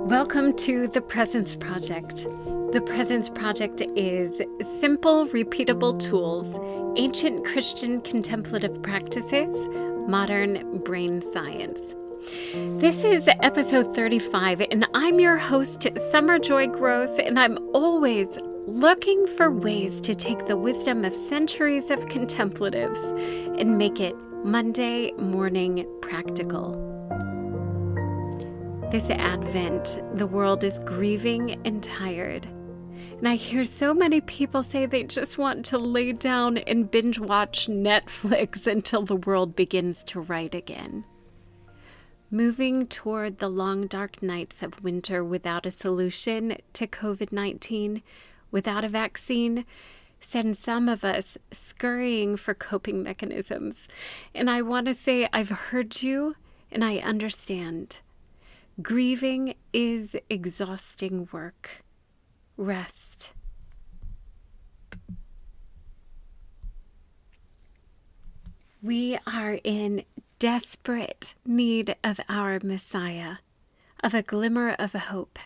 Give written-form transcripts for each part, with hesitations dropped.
Welcome to The Presence Project. The Presence Project is simple, repeatable tools, ancient Christian contemplative practices, modern brain science. This is episode 35, and I'm your host, Summer Joy Gross, and I'm always looking for ways to take the wisdom of centuries of contemplatives and make it Monday morning practical. This Advent, the world is grieving and tired. And I hear so many people say they just want to lay down and binge watch Netflix until the world begins to right again. Moving toward the long dark nights of winter without a solution to COVID-19, without a vaccine, sends some of us scurrying for coping mechanisms. And I want to say I've heard you and I understand. Grieving is exhausting work. Rest. We are in desperate need of our Messiah, of a glimmer of hope.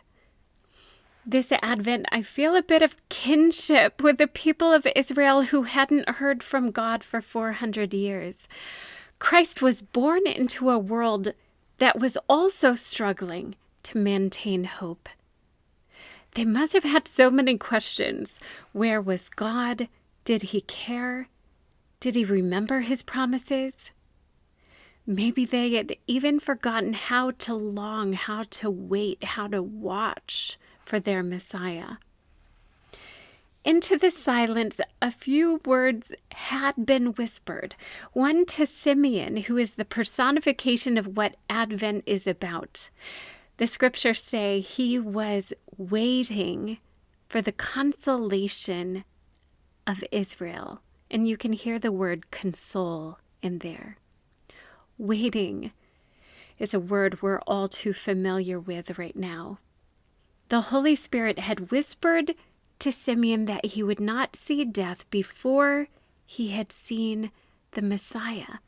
This Advent, I feel a bit of kinship with the people of Israel who hadn't heard from God for 400 years. Christ was born into a world that was also struggling to maintain hope. They must have had so many questions. Where was God? Did he care? Did he remember his promises? Maybe they had even forgotten how to long, how to wait, how to watch for their Messiah. Into the silence, a few words had been whispered. One to Simeon, who is the personification of what Advent is about. The scriptures say he was waiting for the consolation of Israel. And you can hear the word console in there. Waiting is a word we're all too familiar with right now. The Holy Spirit had whispered to Simeon that he would not see death before he had seen the Messiah.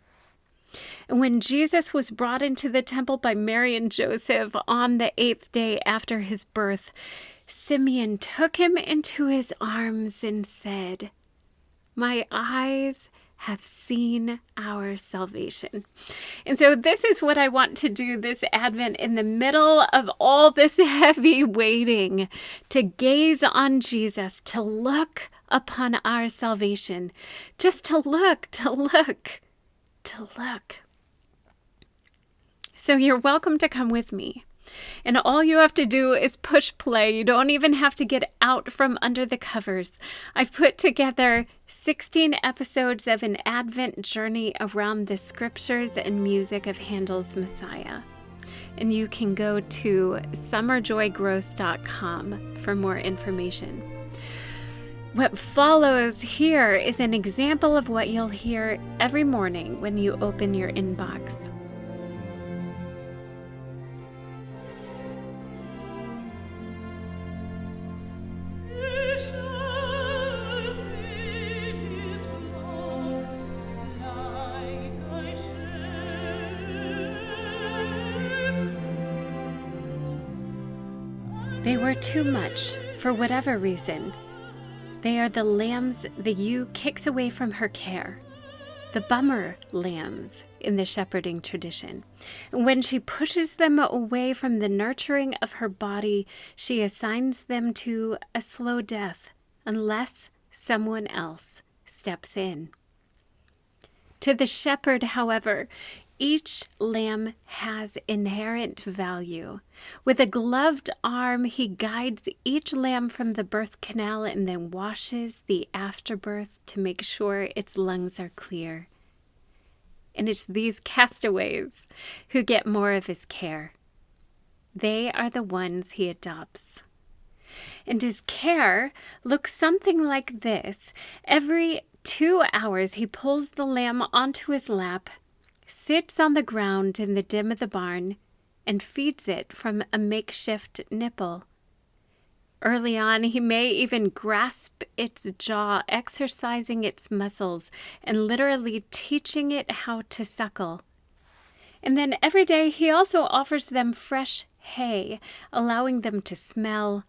And when Jesus was brought into the temple by Mary and Joseph on the 8th day after his birth, Simeon took him into his arms and said, "My eyes have seen our salvation." And so this is what I want to do this Advent in the middle of all this heavy waiting, to gaze on Jesus, to look upon our salvation, just to look, to look, to look. So you're welcome to come with me. And all you have to do is push play. You don't even have to get out from under the covers. I've put together 16 episodes of an Advent journey around the scriptures and music of Handel's Messiah. And you can go to summerjoygross.com for more information. What follows here is an example of what you'll hear every morning when you open your inbox. They were too much, for whatever reason. They are the lambs the ewe kicks away from her care, the bummer lambs in the shepherding tradition. And when she pushes them away from the nurturing of her body, she assigns them to a slow death unless someone else steps in. To the shepherd, however, each lamb has inherent value. With a gloved arm, he guides each lamb from the birth canal and then washes the afterbirth to make sure its lungs are clear. And it's these castaways who get more of his care. They are the ones he adopts. And his care looks something like this. Every 2 hours, he pulls the lamb onto his lap, sits on the ground in the dim of the barn, and feeds it from a makeshift nipple. Early on, he may even grasp its jaw, exercising its muscles and literally teaching it how to suckle. And then every day, he also offers them fresh hay, allowing them to smell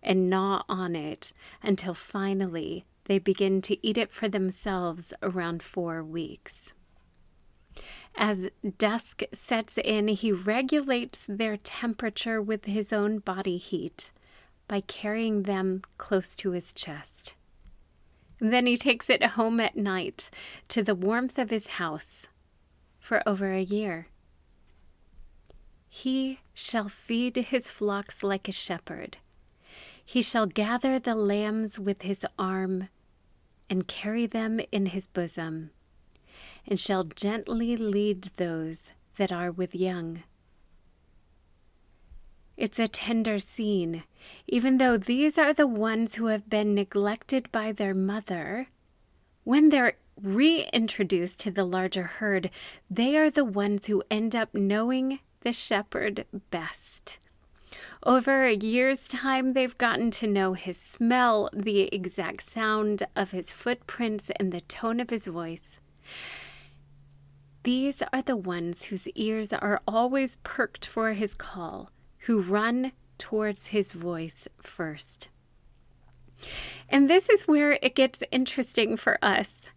and gnaw on it until finally they begin to eat it for themselves around 4 weeks. As dusk sets in, he regulates their temperature with his own body heat by carrying them close to his chest. Then he takes it home at night to the warmth of his house for over a year. He shall feed his flocks like a shepherd. He shall gather the lambs with his arm and carry them in his bosom, and shall gently lead those that are with young. It's a tender scene. Even though these are the ones who have been neglected by their mother, when they're reintroduced to the larger herd, they are the ones who end up knowing the shepherd best. Over a year's time, they've gotten to know his smell, the exact sound of his footprints, and the tone of his voice. These are the ones whose ears are always perked for his call, who run towards his voice first. And this is where it gets interesting for us.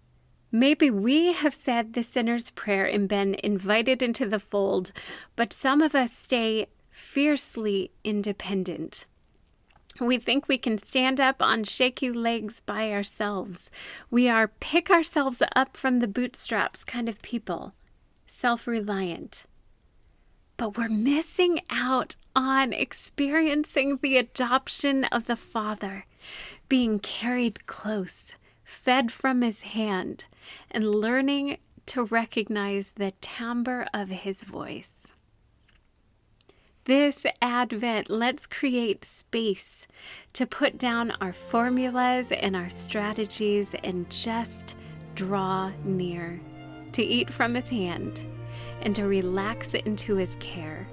Maybe we have said the sinner's prayer and been invited into the fold, but some of us stay fiercely independent. We think we can stand up on shaky legs by ourselves. We are pick ourselves up from the bootstraps kind of people, self-reliant. But we're missing out on experiencing the adoption of the Father, being carried close, fed from his hand, and learning to recognize the timbre of his voice. This Advent, let's create space to put down our formulas and our strategies and just draw near, to eat from his hand and to relax into his care.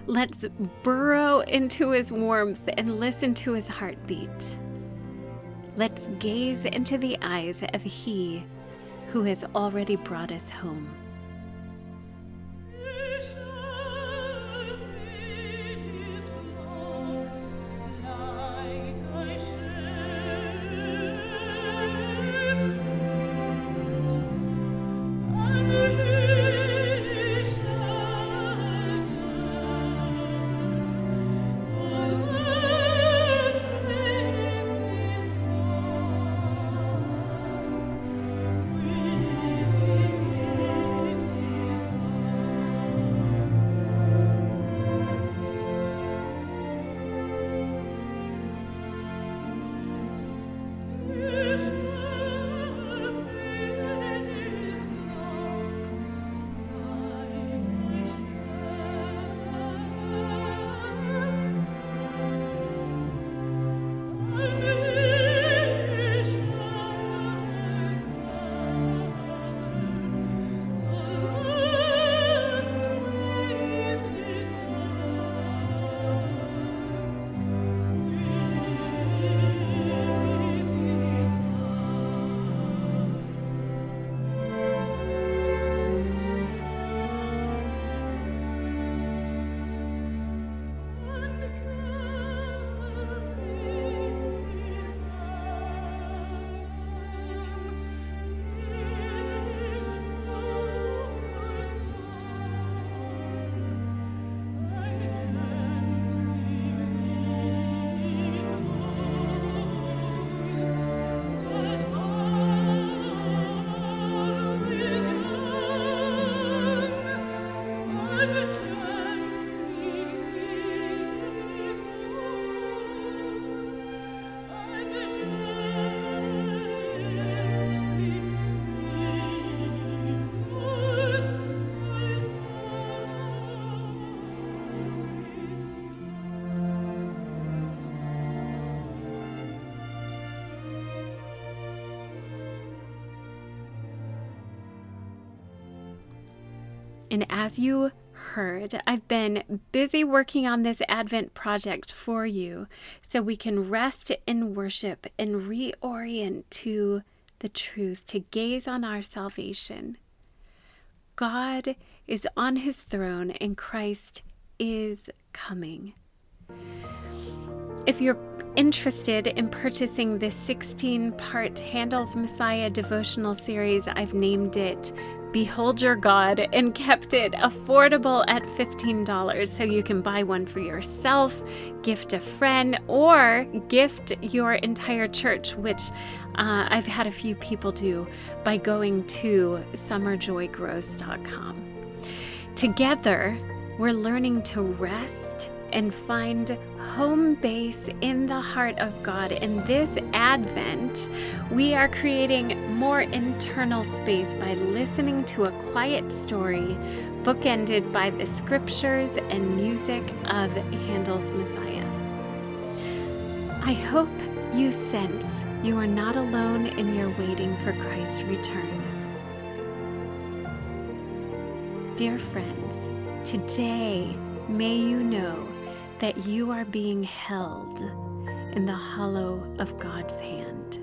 Let's burrow into his warmth and listen to his heartbeat. Let's gaze into the eyes of he who has already brought us home. And as you heard, I've been busy working on this Advent project for you so we can rest in worship and reorient to the truth, to gaze on our salvation. God is on his throne and Christ is coming. If you're interested in purchasing this 16-part Handel's Messiah devotional series, I've named it Behold Your God and kept it affordable at $15, so you can buy one for yourself, gift a friend, or gift your entire church, which I've had a few people do by going to summerjoygrows.com. Together, we're learning to rest and find home base in the heart of God. In this Advent, we are creating more internal space by listening to a quiet story bookended by the scriptures and music of Handel's Messiah. I hope you sense you are not alone in your waiting for Christ's return. Dear friends, today may you know that you are being held in the hollow of God's hand.